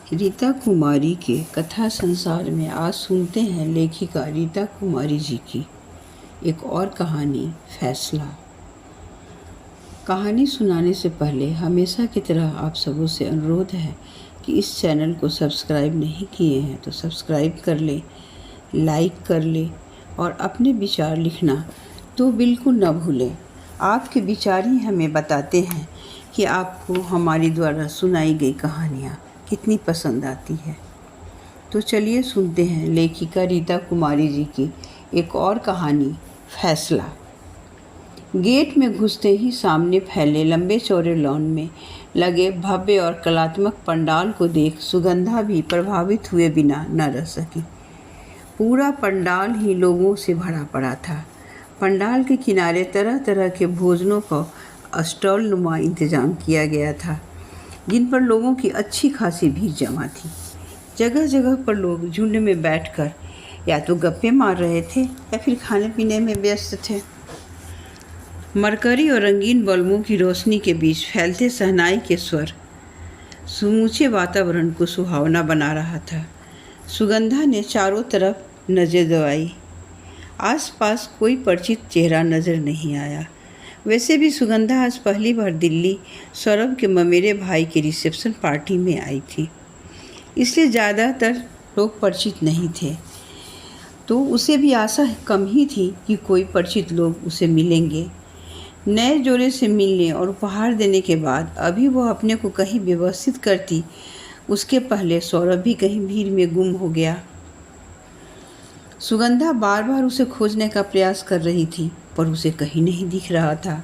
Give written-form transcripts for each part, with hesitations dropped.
रीता कुमारी के कथा संसार में आज सुनते हैं लेखिका रीता कुमारी जी की एक और कहानी, फैसला। कहानी सुनाने से पहले हमेशा की तरह आप सबों से अनुरोध है कि इस चैनल को सब्सक्राइब नहीं किए हैं तो सब्सक्राइब कर ले, लाइक कर ले और अपने विचार लिखना तो बिल्कुल न भूलें। आपके विचार ही हमें बताते हैं कि आपको हमारी द्वारा सुनाई गई कहानियाँ कितनी पसंद आती है। तो चलिए सुनते हैं लेखिका रीता कुमारी जी की एक और कहानी, फैसला। गेट में घुसते ही सामने फैले लंबे चौड़े लॉन में लगे भव्य और कलात्मक पंडाल को देख सुगंधा भी प्रभावित हुए बिना न रह सकी। पूरा पंडाल ही लोगों से भरा पड़ा था। पंडाल के किनारे तरह तरह के भोजनों का स्टॉल नुमा इंतजाम किया गया था, जिन पर लोगों की अच्छी खासी भीड़ जमा थी। जगह जगह पर लोग झुंड में बैठकर या तो गप्पे मार रहे थे या फिर खाने पीने में व्यस्त थे। मरकरी और रंगीन बल्बों की रोशनी के बीच फैलते शहनाई के स्वर समूचे वातावरण को सुहावना बना रहा था। सुगंधा ने चारों तरफ नज़र दौड़ाई। आसपास कोई परिचित चेहरा नज़र नहीं आया। वैसे भी सुगंधा आज पहली बार दिल्ली सौरभ के ममेरे भाई के रिसेप्शन पार्टी में आई थी, इसलिए ज़्यादातर लोग परिचित नहीं थे, तो उसे भी आशा कम ही थी कि कोई परिचित लोग उसे मिलेंगे। नए जोड़े से मिलने और उपहार देने के बाद अभी वह अपने को कहीं व्यवस्थित करती, उसके पहले सौरभ भी कहीं भीड़ में गुम हो गया। सुगंधा बार बार उसे खोजने का प्रयास कर रही थी, पर उसे कहीं नहीं दिख रहा था।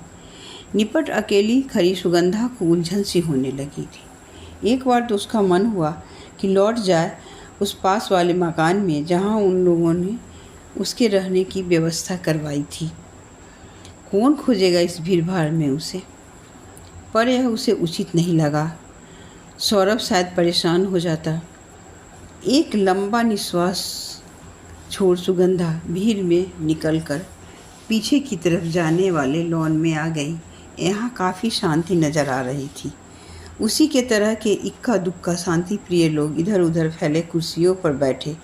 निपट अकेली खड़ी सुगंधा को उलझन सी होने लगी थी। एक बार तो उसका मन हुआ कि लौट जाए उस पास वाले मकान में जहां उन लोगों ने उसके रहने की व्यवस्था करवाई थी। कौन खोजेगा इस भीड़ भाड़ में उसे, पर यह उसे उचित नहीं लगा। सौरभ शायद परेशान हो जाता। एक लंबा निश्वास छोड़ सुगंधा भीड़ में निकलकर पीछे की तरफ जाने वाले लॉन में आ गई। यहाँ काफ़ी शांति नज़र आ रही थी। उसी के तरह के इक्का दुक्का शांति प्रिय लोग इधर उधर फैले कुर्सियों पर बैठे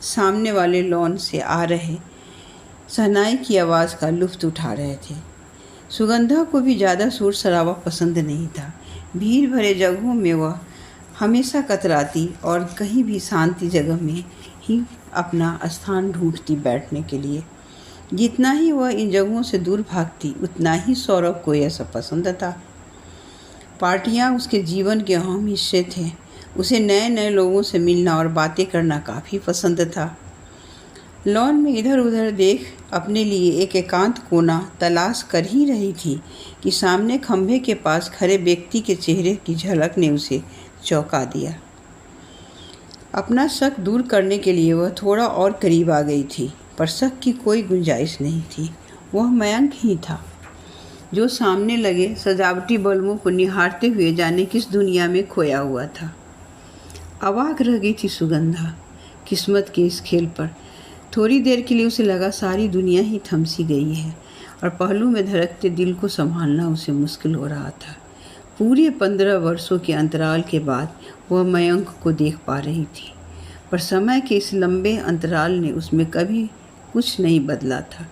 सामने वाले लॉन से आ रहे शहनाई की आवाज़ का लुत्फ़ उठा रहे थे। सुगंधा को भी ज़्यादा शोर शराबा पसंद नहीं था। भीड़ भरे जगहों में वह हमेशा कतराती और कहीं भी शांति जगह में ही अपना स्थान ढूंढती बैठने के लिए। जितना ही वह इन जगहों से दूर भागती, उतना ही सौरभ को यह सब पसंद था। पार्टियां उसके जीवन के अहम हिस्से थे। उसे नए नए लोगों से मिलना और बातें करना काफ़ी पसंद था। लॉन में इधर उधर देख अपने लिए एक एकांत कोना तलाश कर ही रही थी कि सामने खंभे के पास खड़े व्यक्ति के चेहरे की झलक ने उसे चौंका दिया। अपना शक दूर करने के लिए वह थोड़ा और करीब आ गई थी, पर शक की कोई गुंजाइश नहीं थी। वह मयंक ही था, जो सामने लगे सजावटी बल्बों को निहारते हुए जाने किस दुनिया में खोया हुआ था। अवाक रह गई थी सुगंधा किस्मत के इस खेल पर। थोड़ी देर के लिए उसे लगा सारी दुनिया ही थम सी गई है और पहलू में धड़कते दिल को संभालना उसे मुश्किल हो रहा था। पूरे 15 वर्षों के अंतराल के बाद वह मयंक को देख पा रही थी, पर समय के इस लंबे अंतराल ने उसमें कभी कुछ नहीं बदला था।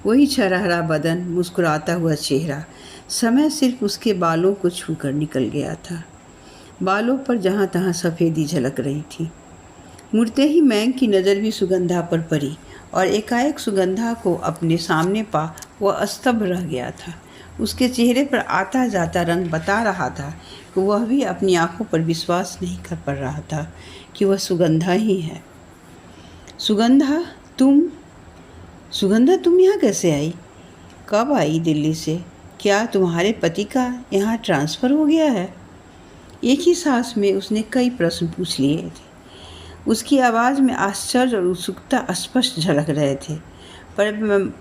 वही छरहरा बदन, मुस्कुराता हुआ चेहरा। समय सिर्फ उसके बालों को छूकर निकल गया था। बालों पर जहाँ तहाँ सफ़ेदी झलक रही थी। मुड़ते ही मयंक की नज़र भी सुगंधा पर पड़ी और एकाएक सुगंधा को अपने सामने पा वह स्तब्ध रह गया था। उसके चेहरे पर आता जाता रंग बता रहा था कि वह भी अपनी आंखों पर विश्वास नहीं कर पा रहा था कि वह सुगंधा ही है। सुगंधा, तुम यहाँ कैसे आई? कब आई दिल्ली से? क्या तुम्हारे पति का यहाँ ट्रांसफ़र हो गया है? एक ही सांस में उसने कई प्रश्न पूछ लिए थे। उसकी आवाज़ में आश्चर्य और उत्सुकता स्पष्ट झलक रहे थे, पर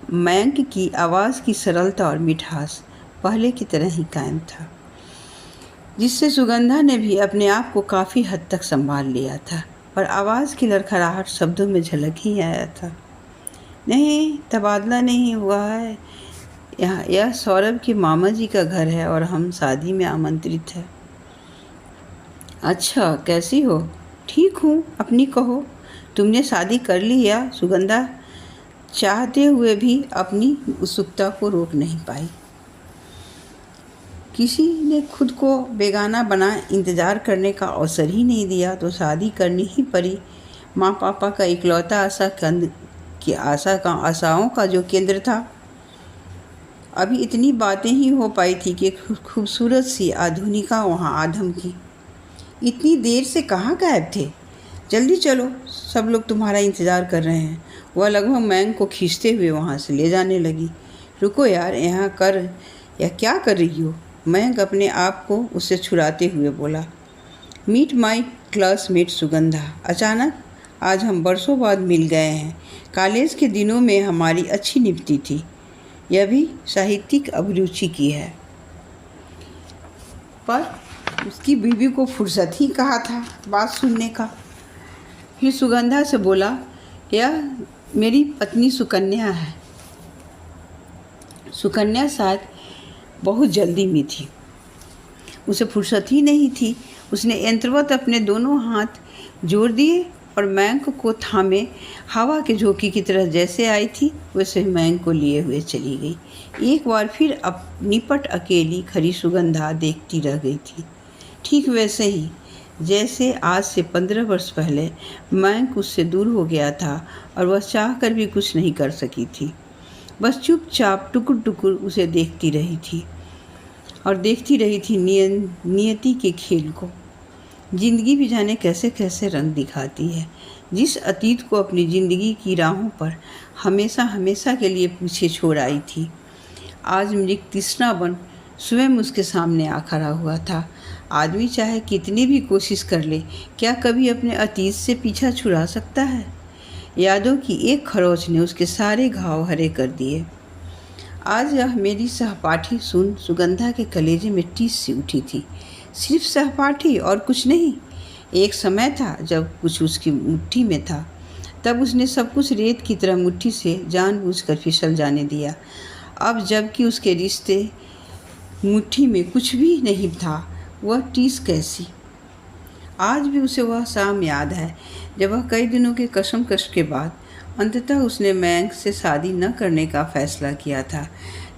मयंक की आवाज़ की सरलता और मिठास पहले की तरह ही कायम था, जिससे सुगंधा ने भी अपने आप को काफ़ी हद तक संभाल लिया था। पर आवाज़ की लड़खड़ाहट शब्दों में झलक ही आया था। नहीं, तबादला नहीं हुआ है। यह सौरभ के मामा जी का घर है और हम शादी में आमंत्रित हैं। अच्छा, कैसी हो? ठीक हूँ, अपनी कहो। तुमने शादी कर ली या? सुगंधा चाहते हुए भी अपनी उत्सुकता को रोक नहीं पाई। किसी ने खुद को बेगाना बना इंतज़ार करने का अवसर ही नहीं दिया तो शादी करनी ही पड़ी। माँ पापा का इकलौता आशाओं का जो केंद्र था। अभी इतनी बातें ही हो पाई थी कि खूबसूरत सी आधुनिका वहाँ आधम की। इतनी देर से कहाँ गायब थे? जल्दी चलो, सब लोग तुम्हारा इंतज़ार कर रहे हैं। वह लगभग मैंग को खींचते हुए वहाँ से ले जाने लगी। रुको यार, यहाँ क्या कर रही हो? मैंग अपने आप को उससे छुड़ाते हुए बोला। Meet my classmate Sugandha. अचानक आज हम बरसों बाद मिल गए हैं। कॉलेज के दिनों में हमारी अच्छी निभती थी। यह भी साहित्यिक अभिरुचि की है। पर उसकी बीवी को फुर्सत ही कहाँ था बात सुनने का। फिर सुगंधा से बोला, यह मेरी पत्नी सुकन्या है। सुकन्या शायद बहुत जल्दी में थी, उसे फुर्सत ही नहीं थी। उसने यंत्रवत अपने दोनों हाथ जोड़ दिए और मैंग को थामे हवा के झोंके की तरह जैसे आई थी वैसे मैंग को लिए हुए चली गई। एक बार फिर अब निपट अकेली खड़ी सुगंधा देखती रह गई थी, ठीक वैसे ही जैसे आज से 15 वर्ष पहले मैंग उससे दूर हो गया था और वह चाह कर भी कुछ नहीं कर सकी थी। बस चुपचाप टुकुर टुकुर उसे देखती रही थी और देखती रही थी नियति के खेल को। जिंदगी भी जाने कैसे कैसे रंग दिखाती है। जिस अतीत को अपनी ज़िंदगी की राहों पर हमेशा हमेशा के लिए पीछे छोड़ आई थी, आज मृग तृष्णा बन स्वयं उसके सामने आ खड़ा हुआ था। आदमी चाहे कितनी भी कोशिश कर ले, क्या कभी अपने अतीत से पीछा छुड़ा सकता है? यादों की एक खरोच ने उसके सारे घाव हरे कर दिए। आज यह मेरी सहपाठी सुन सुगंधा के कलेजे में टीस सी उठी थी। सिर्फ सहपाठी और कुछ नहीं। एक समय था जब कुछ उसकी मुट्ठी में था, तब उसने सब कुछ रेत की तरह मुट्ठी से जानबूझकर फिसल जाने दिया। अब जबकि उसके रिश्ते मुट्ठी में कुछ भी नहीं था, वह टीस कैसी। आज भी उसे वह शाम याद है जब वह कई दिनों के कशमकश के बाद अंततः उसने मैंग से शादी न करने का फैसला किया था।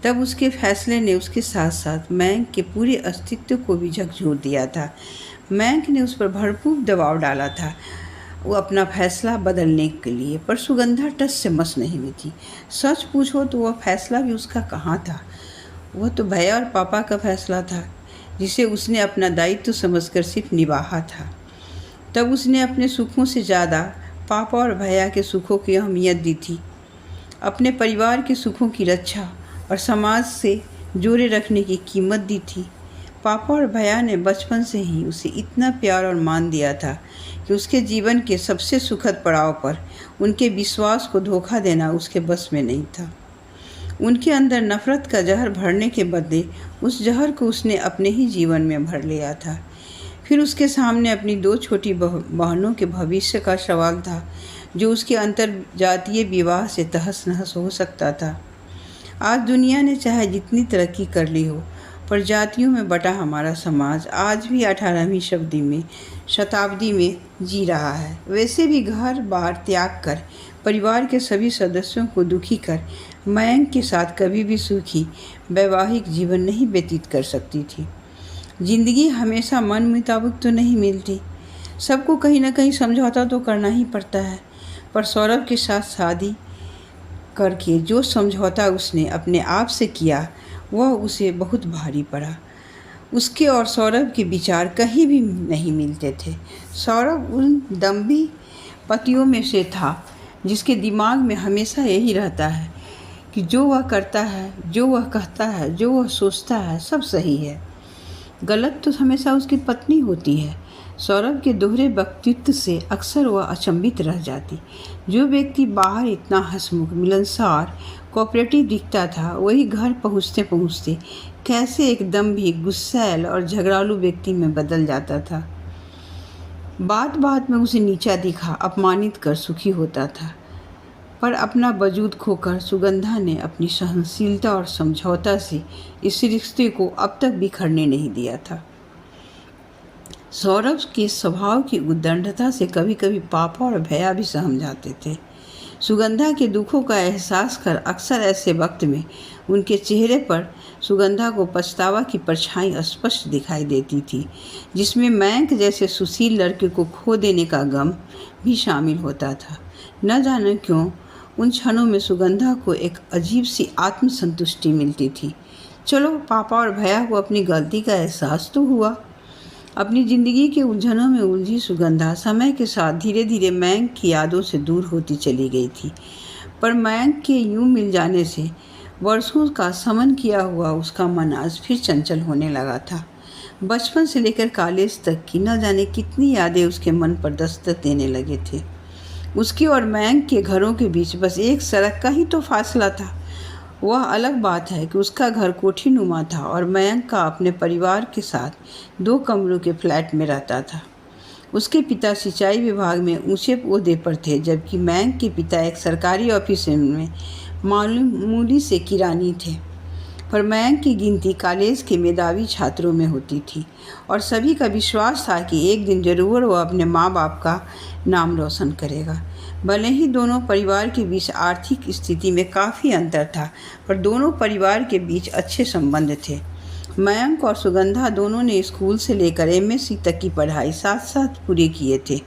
तब उसके फैसले ने उसके साथ साथ मैंग के पूरे अस्तित्व को भी झकझोर दिया था। मैंग ने उस पर भरपूर दबाव डाला था वो अपना फैसला बदलने के लिए, पर सुगंधा टस से मस नहीं हुई थी। सच पूछो तो वह फैसला भी उसका कहाँ था। वह तो भैया और पापा का फैसला था जिसे उसने अपना दायित्व समझकर सिर्फ निभाया था। तब उसने अपने सुखों से ज़्यादा पापा और भैया के सुखों की अहमियत दी थी। अपने परिवार के सुखों की रक्षा और समाज से जोड़े रखने की कीमत दी थी। पापा और भैया ने बचपन से ही उसे इतना प्यार और मान दिया था कि उसके जीवन के सबसे सुखद पड़ाव पर उनके विश्वास को धोखा देना उसके बस में नहीं था। उनके अंदर नफ़रत का जहर भरने के बदले उस जहर को उसने अपने ही जीवन में भर लिया था। फिर उसके सामने अपनी 2 छोटी बहनों के भविष्य का सवाल था जो उसके अंतरजातीय विवाह से तहस नहस हो सकता था। आज दुनिया ने चाहे जितनी तरक्की कर ली हो, पर जातियों में बटा हमारा समाज आज भी 18वीं शताब्दी में जी रहा है। वैसे भी घर बार त्याग कर परिवार के सभी सदस्यों को दुखी कर मैंग के साथ कभी भी सुखी वैवाहिक जीवन नहीं व्यतीत कर सकती थी। जिंदगी हमेशा मन मुताबिक तो नहीं मिलती, सबको कहीं ना कहीं समझौता तो करना ही पड़ता है। पर सौरभ के साथ शादी करके जो समझौता उसने अपने आप से किया वह उसे बहुत भारी पड़ा। उसके और सौरभ के विचार कहीं भी नहीं मिलते थे। सौरभ उन दम्भी पतियों में से था जिसके दिमाग में हमेशा यही रहता है कि जो वह करता है, जो वह कहता है, जो वह सोचता है, सब सही है। गलत तो हमेशा उसकी पत्नी होती है। सौरभ के दोहरे व्यक्तित्व से अक्सर वह अचंभित रह जाती। जो व्यक्ति बाहर इतना हंसमुख, मिलनसार, कोऑपरेटिव दिखता था, वही घर पहुँचते पहुँचते कैसे एकदम भी गुस्सैल और झगड़ालू व्यक्ति में बदल जाता था। बात बात में उसे नीचा दिखा अपमानित कर सुखी होता था। पर अपना वजूद खोकर सुगंधा ने अपनी सहनशीलता और समझौता से इस रिश्ते को अब तक बिखरने नहीं दिया था। सौरभ के स्वभाव की उद्दंडता से कभी कभी पापा और भैया भी सहम जाते थे। सुगंधा के दुखों का एहसास कर अक्सर ऐसे वक्त में उनके चेहरे पर सुगंधा को पछतावा की परछाई स्पष्ट दिखाई देती थी, जिसमें मयंक जैसे सुशील लड़के को खो देने का गम भी शामिल होता था। न जाने क्यों उन क्षणों में सुगंधा को एक अजीब सी आत्मसंतुष्टि मिलती थी। चलो, पापा और भैया को अपनी गलती का एहसास तो हुआ। अपनी ज़िंदगी के उलझनों में उलझी सुगंधा समय के साथ धीरे धीरे मयंक की यादों से दूर होती चली गई थी। पर मयंक के यूं मिल जाने से वर्षों का समन किया हुआ उसका मन आज फिर चंचल होने लगा था। बचपन से लेकर कॉलेज तक की न जाने कितनी यादें उसके मन पर दस्तक देने लगे थे। उसके और मयंक के घरों के बीच बस एक सड़क का ही तो फासला था। वह अलग बात है कि उसका घर कोठीनुमा था और मयंक का अपने परिवार के साथ 2 कमरों के फ्लैट में रहता था। उसके पिता सिंचाई विभाग में ऊंचे ओहदे पर थे, जबकि मयंक के पिता एक सरकारी ऑफिस में मामूली से किरानी थे। पर मयंक की गिनती कॉलेज के मेधावी छात्रों में होती थी और सभी का विश्वास था कि एक दिन जरूर वह अपने माँ बाप का नाम रोशन करेगा। भले ही दोनों परिवार के बीच आर्थिक स्थिति में काफ़ी अंतर था, पर दोनों परिवार के बीच अच्छे संबंध थे। मयंक और सुगंधा दोनों ने स्कूल से लेकर एमएससी तक की पढ़ाई साथ साथ पूरी किए थे।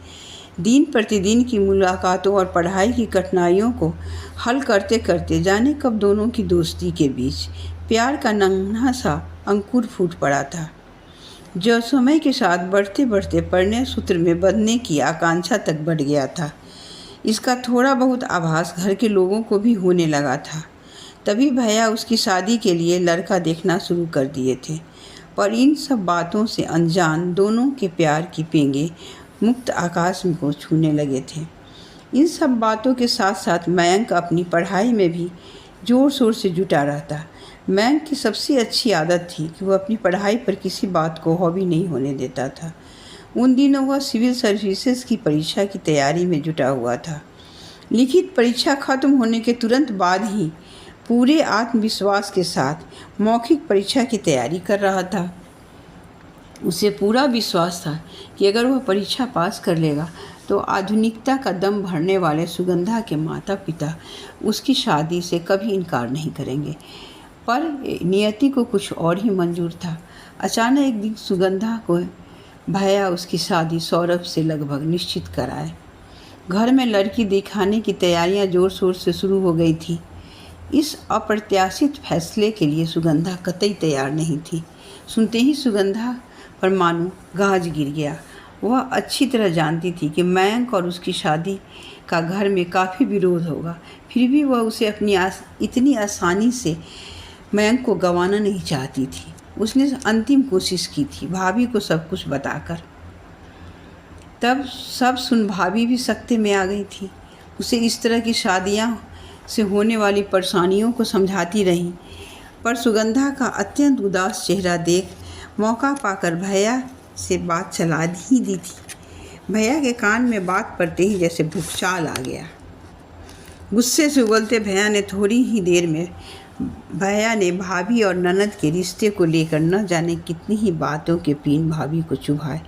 दिन प्रतिदिन की मुलाकातों और पढ़ाई की कठिनाइयों को हल करते करते जाने कब दोनों की दोस्ती के बीच प्यार का नन्हा सा अंकुर फूट पड़ा था, जो समय के साथ बढ़ते बढ़ते परिणय सूत्र में बंधने की आकांक्षा तक बढ़ गया था। इसका थोड़ा बहुत आभास घर के लोगों को भी होने लगा था। तभी भैया उसकी शादी के लिए लड़का देखना शुरू कर दिए थे। पर इन सब बातों से अनजान दोनों के प्यार की पेंगे मुक्त आकाश को छूने लगे थे। इन सब बातों के साथ साथ मयंक अपनी पढ़ाई में भी ज़ोर शोर से जुटा रहता। मयंक की सबसे अच्छी आदत थी कि वह अपनी पढ़ाई पर किसी बात को हॉबी नहीं होने देता था। उन दिनों वह सिविल सर्विसेज की परीक्षा की तैयारी में जुटा हुआ था। लिखित परीक्षा खत्म होने के तुरंत बाद ही पूरे आत्मविश्वास के साथ मौखिक परीक्षा की तैयारी कर रहा था। उसे पूरा विश्वास था कि अगर वह परीक्षा पास कर लेगा तो आधुनिकता का दम भरने वाले सुगंधा के माता पिता उसकी शादी से कभी इनकार नहीं करेंगे। पर नियति को कुछ और ही मंजूर था। अचानक एक दिन सुगंधा को भैया उसकी शादी सौरभ से लगभग निश्चित कराए। घर में लड़की दिखाने की तैयारियां जोर शोर से शुरू हो गई थी। इस अप्रत्याशित फैसले के लिए सुगंधा कतई तैयार नहीं थी। सुनते ही सुगंधा पर मानो गाज गिर गया। वह अच्छी तरह जानती थी कि मयंक और उसकी शादी का घर में काफ़ी विरोध होगा, फिर भी वह उसे इतनी आसानी से मयंक को गंवाना नहीं चाहती थी। उसने अंतिम कोशिश की थी भाभी को सब कुछ बताकर। तब सब सुन भाभी भी सख्ते में आ गई थी। उसे इस तरह की शादियां से होने वाली परेशानियों को समझाती रही, पर सुगंधा का अत्यंत उदास चेहरा देख मौका पाकर भैया से बात चला ही दी थी। भैया के कान में बात पड़ते ही जैसे भूचाल आ गया। गुस्से से उबलते भैया ने भाभी और ननद के रिश्ते को लेकर न जाने कितनी ही बातों के पीन भाभी को चुभाए।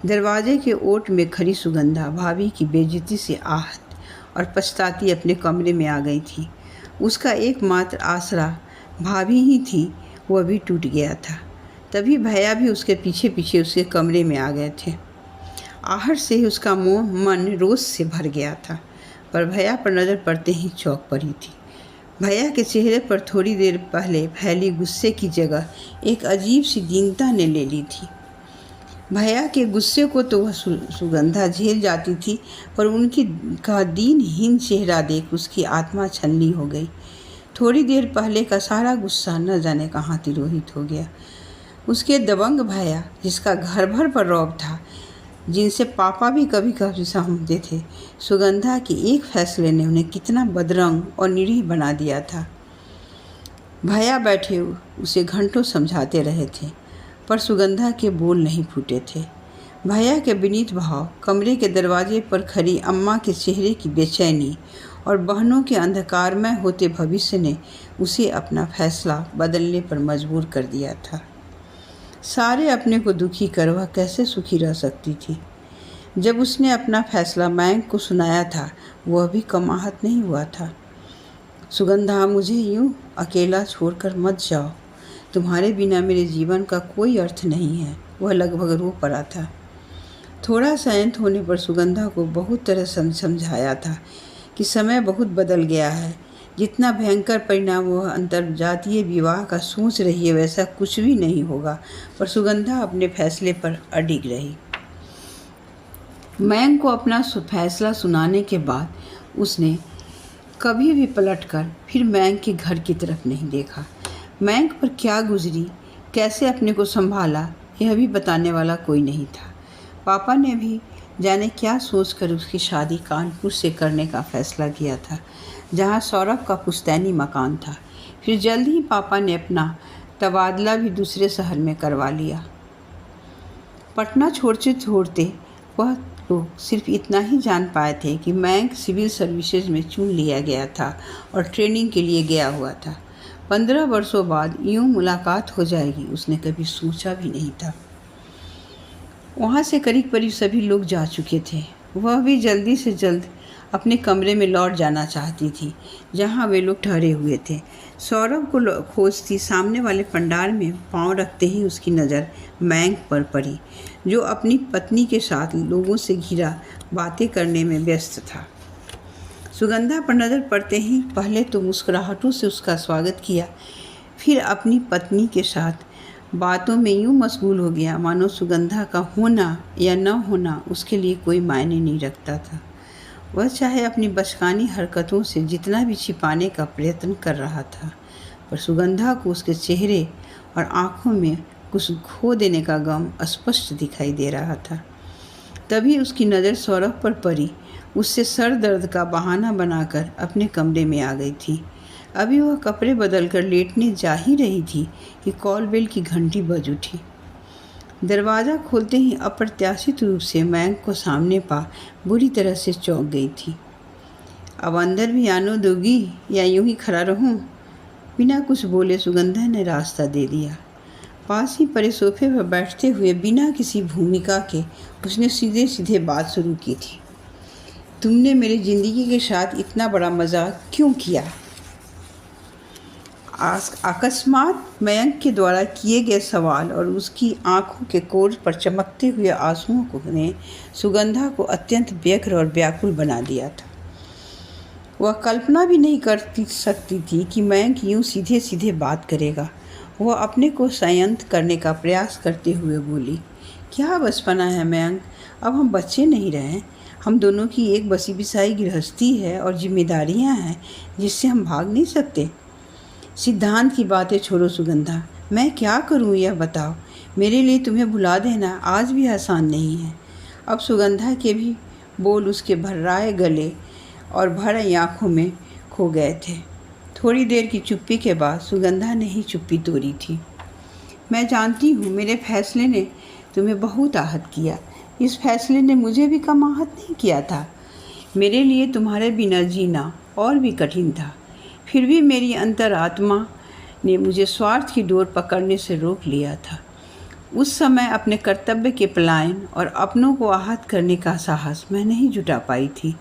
दरवाजे के ओट में खड़ी सुगंधा भाभी की बेइज्जती से आहत और पछताती अपने कमरे में आ गई थी। उसका एकमात्र आसरा भाभी ही थी, वह भी टूट गया था। तभी भैया भी उसके पीछे पीछे उसके कमरे में आ गए थे। आहट से ही उसका मन रोष से भर गया था, पर भैया पर नज़र पड़ते ही चौंक पड़ी थी। भैया के चेहरे पर थोड़ी देर पहले फैली गुस्से की जगह एक अजीब सी दीनता ने ले ली थी। भैया के गुस्से को तो वह सुगंधा झेल जाती थी, पर उनकी का दीनहीन चेहरा देख उसकी आत्मा छलनी हो गई। थोड़ी देर पहले का सारा गुस्सा न जाने कहाँ तिरोहित हो गया। उसके दबंग भैया, जिसका घर भर पर रौब था, जिनसे पापा भी कभी कभी सहमते थे, सुगंधा के एक फैसले ने उन्हें कितना बदरंग और निरीह बना दिया था। भैया बैठे उसे घंटों समझाते रहे थे, पर सुगंधा के बोल नहीं फूटे थे। भैया के विनीत भाव, कमरे के दरवाजे पर खड़ी अम्मा के चेहरे की बेचैनी और बहनों के अंधकारमय होते भविष्य ने उसे अपना फैसला बदलने पर मजबूर कर दिया था। सारे अपने को दुखी कर वह कैसे सुखी रह सकती थी। जब उसने अपना फैसला मयंक को सुनाया था, वह भी कम आहत नहीं हुआ था। सुगंधा, मुझे यूं अकेला छोड़कर मत जाओ। तुम्हारे बिना मेरे जीवन का कोई अर्थ नहीं है। वह लगभग रो पड़ा था। थोड़ा शांत होने पर सुगंधा को बहुत तरह समझाया था कि समय बहुत बदल गया है। जितना भयंकर परिणाम वह अंतर्जातीय विवाह का सोच रही है वैसा कुछ भी नहीं होगा, पर सुगंधा अपने फैसले पर अडिग रही। मयंक को अपना फैसला सुनाने के बाद उसने कभी भी पलटकर फिर मयंक के घर की तरफ नहीं देखा। मयंक पर क्या गुजरी, कैसे अपने को संभाला, यह भी बताने वाला कोई नहीं था। पापा ने भी जाने क्या सोचकर उसकी शादी कानपुर से करने का फैसला किया था, जहां सौरभ का पुश्तैनी मकान था। फिर जल्द ही पापा ने अपना तबादला भी दूसरे शहर में करवा लिया। पटना छोड़ते छोड़ते वह लोग सिर्फ इतना ही जान पाए थे कि मयंक सिविल सर्विसेज में चुन लिया गया था और ट्रेनिंग के लिए गया हुआ था। 15 वर्षों बाद यूं मुलाकात हो जाएगी, उसने कभी सोचा भी नहीं था। वहाँ से करीब करीब सभी लोग जा चुके थे। वह भी जल्दी से जल्द अपने कमरे में लौट जाना चाहती थी, जहाँ वे लोग ठहरे हुए थे। सौरभ को खोजती सामने वाले पंडाल में पांव रखते ही उसकी नज़र मयंक पर पड़ी, जो अपनी पत्नी के साथ लोगों से घिरा बातें करने में व्यस्त था। सुगंधा पर नज़र पड़ते ही पहले तो मुस्कुराहटों से उसका स्वागत किया, फिर अपनी पत्नी के साथ बातों में यूं मशगूल हो गया मानो सुगंधा का होना या न होना उसके लिए कोई मायने नहीं रखता था। वह चाहे अपनी बचकानी हरकतों से जितना भी छिपाने का प्रयत्न कर रहा था, पर सुगंधा को उसके चेहरे और आँखों में कुछ खो देने का गम स्पष्ट दिखाई दे रहा था। तभी उसकी नज़र सौरभ पर पड़ी। उससे सर दर्द का बहाना बनाकर अपने कमरे में आ गई थी। अभी वह कपड़े बदलकर लेटने जा ही रही थी कि कॉल बेल की घंटी बज उठी। दरवाज़ा खोलते ही अप्रत्याशित रूप से मयंक को सामने पा बुरी तरह से चौंक गई थी। अब अंदर भी आने दोगी या यूं ही खड़ा रहूं? बिना कुछ बोले सुगंधा ने रास्ता दे दिया। पास ही पड़े सोफे पर बैठते हुए बिना किसी भूमिका के उसने सीधे सीधे बात शुरू की थी। तुमने मेरी ज़िंदगी के साथ इतना बड़ा मजाक क्यों किया? अकस्मात मयंक के द्वारा किए गए सवाल और उसकी आंखों के कोर पर चमकते हुए आंसुओं ने सुगंधा को अत्यंत व्यग्र और व्याकुल बना दिया था। वह कल्पना भी नहीं कर सकती थी कि मयंक यूं सीधे सीधे बात करेगा। वह अपने को संयत करने का प्रयास करते हुए बोली, क्या बचपना है मयंक, अब हम बच्चे नहीं रहे। हम दोनों की एक बसी बिसाई गृहस्थी है और जिम्मेदारियां हैं जिससे हम भाग नहीं सकते। सिद्धांत की बातें छोड़ो सुगंधा, मैं क्या करूं यह बताओ। मेरे लिए तुम्हें भुला देना आज भी आसान नहीं है। अब सुगंधा के भी बोल उसके भर्राए गले और भरी आँखों में खो गए थे। थोड़ी देर की चुप्पी के बाद सुगंधा ने ही चुप्पी तोड़ी थी। मैं जानती हूँ मेरे फैसले ने तुम्हें बहुत आहत किया। इस फैसले ने मुझे भी कम आहत नहीं किया था। मेरे लिए तुम्हारे बिना जीना और भी कठिन था। फिर भी मेरी अंतरात्मा ने मुझे स्वार्थ की डोर पकड़ने से रोक लिया था। उस समय अपने कर्तव्य के पलायन और अपनों को आहत करने का साहस मैं नहीं जुटा पाई थी।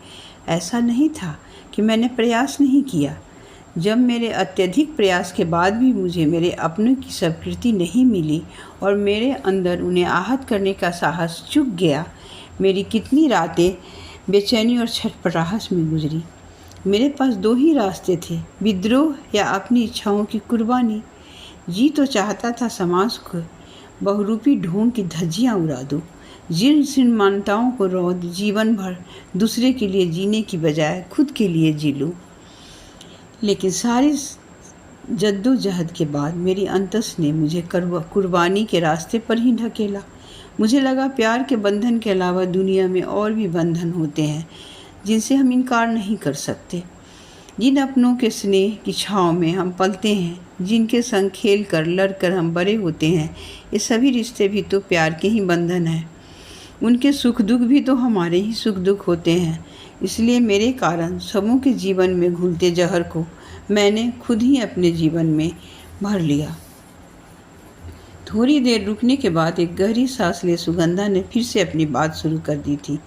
ऐसा नहीं था कि मैंने प्रयास नहीं किया। जब मेरे अत्यधिक प्रयास के बाद भी मुझे मेरे अपनों की स्वीकृति नहीं मिली और मेरे अंदर उन्हें आहत करने का साहस चुक गया, मेरी कितनी रातें बेचैनी और छटपटाहट में गुजरी। मेरे पास दो ही रास्ते थे, विद्रोह या अपनी इच्छाओं की कुर्बानी। जी तो चाहता था समाज को बहुरूपी ढोंग की धज्जियाँ उड़ा दूँ, जिन मान्यताओं को रौंद जीवन भर दूसरे के लिए जीने की बजाय खुद के लिए जी लूँ। लेकिन सारी जद्दोजहद के बाद मेरी अंतस ने मुझे कुर्बानी के रास्ते पर ही ढकेला। मुझे लगा प्यार के बंधन के अलावा दुनिया में और भी बंधन होते हैं जिनसे हम इनकार नहीं कर सकते। जिन अपनों के स्नेह की छाँव में हम पलते हैं, जिनके संग खेल कर लड़ कर हम बड़े होते हैं, ये सभी रिश्ते भी तो प्यार के ही बंधन हैं। उनके सुख दुख भी तो हमारे ही सुख दुख होते हैं। इसलिए मेरे कारण सबों के जीवन में घुलते जहर को मैंने खुद ही अपने जीवन में भर लिया। थोड़ी देर रुकने के बाद एक गहरी सांस ले सुगंधा ने फिर से अपनी बात शुरू कर दी थी।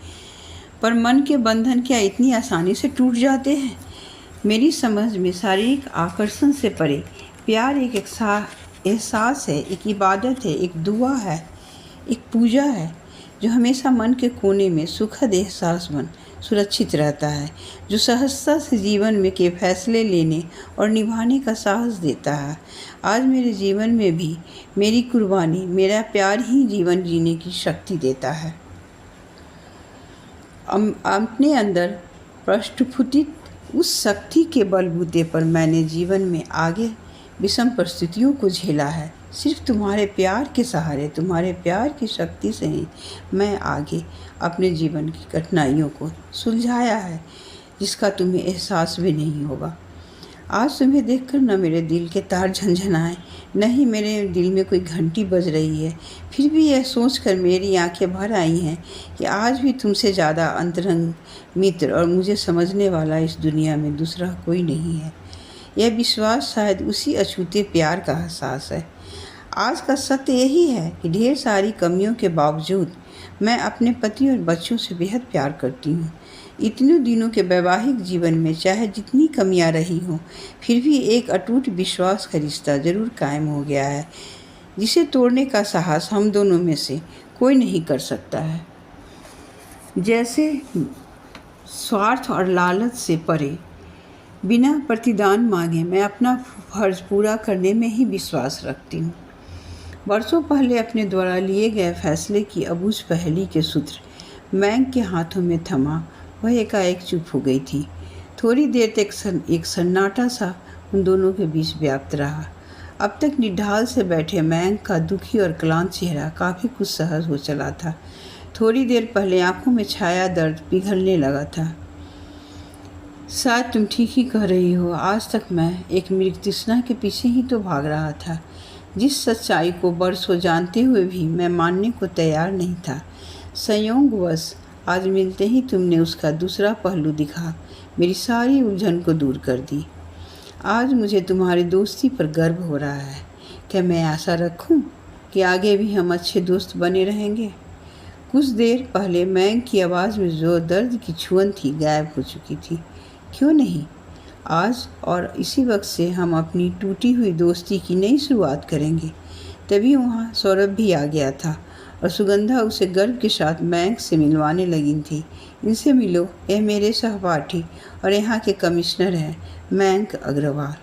पर मन के बंधन क्या इतनी आसानी से टूट जाते हैं? मेरी समझ में शारीरिक आकर्षण से परे प्यार एक एहसास है, एक इबादत है, एक दुआ है, एक पूजा है जो हमेशा मन के कोने में सुखद एहसास बन सुरक्षित रहता है, जो सहजता से जीवन में के फैसले लेने और निभाने का साहस देता है। आज मेरे जीवन में भी मेरी कुर्बानी, मेरा प्यार ही जीवन जीने की शक्ति देता है। अपने अंदर प्रस्फुटित उस शक्ति के बलबूते पर मैंने जीवन में आगे विषम परिस्थितियों को झेला है। सिर्फ तुम्हारे प्यार के सहारे, तुम्हारे प्यार की शक्ति से ही मैं आगे अपने जीवन की कठिनाइयों को सुलझाया है, जिसका तुम्हें एहसास भी नहीं होगा। आज तुम्हें देखकर न मेरे दिल के तार झंझनाए, न ही मेरे दिल में कोई घंटी बज रही है। फिर भी यह सोचकर मेरी आंखें भर आई हैं कि आज भी तुमसे ज़्यादा अंतरंग मित्र और मुझे समझने वाला इस दुनिया में दूसरा कोई नहीं है। यह विश्वास शायद उसी अछूते प्यार का एहसास है। आज का सत्य यही है कि ढेर सारी कमियों के बावजूद मैं अपने पति और बच्चों से बेहद प्यार करती हूँ। इतने दिनों के वैवाहिक जीवन में चाहे जितनी कमियां रही हों, फिर भी एक अटूट विश्वास का रिश्ता जरूर कायम हो गया है, जिसे तोड़ने का साहस हम दोनों में से कोई नहीं कर सकता है। जैसे स्वार्थ और लालच से परे बिना प्रतिदान मांगे मैं अपना फर्ज पूरा करने में ही विश्वास रखती हूँ। वर्षों पहले अपने द्वारा लिए गए फैसले की अबूझ पहेली के सूत्र मैंग के हाथों में थमा वह एकाएक चुप हो गई थी। थोड़ी देर तक एक सन्नाटा सा उन दोनों के बीच व्याप्त रहा। अब तक निढाल से बैठे मैंग का दुखी और क्लांत चेहरा काफ़ी कुछ सहज हो चला था। थोड़ी देर पहले आंखों में छाया दर्द पिघलने लगा था। शायद तुम ठीक ही कह रही हो। आज तक मैं एक मृग तृष्णा के पीछे ही तो भाग रहा था, जिस सच्चाई को बरसों जानते हुए भी मैं मानने को तैयार नहीं था। संयोगवश आज मिलते ही तुमने उसका दूसरा पहलू दिखा, मेरी सारी उलझन को दूर कर दी। आज मुझे तुम्हारी दोस्ती पर गर्व हो रहा है। क्या मैं आशा रखूं कि आगे भी हम अच्छे दोस्त बने रहेंगे? कुछ देर पहले मैंग की आवाज़ में जो दर्द की छुअन थी गायब हो चुकी थी। क्यों नहीं, आज और इसी वक्त से हम अपनी टूटी हुई दोस्ती की नई शुरुआत करेंगे। तभी वहाँ सौरभ भी आ गया था और सुगंधा उसे गर्व के साथ मैंग से मिलवाने लगी थी। इनसे मिलो, यह मेरे सहपाठी और यहाँ के कमिश्नर हैं, मैंग अग्रवाल।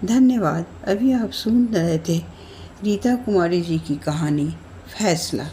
धन्यवाद। अभी आप सुन रहे थे रीता कुमारी जी की कहानी फैसला।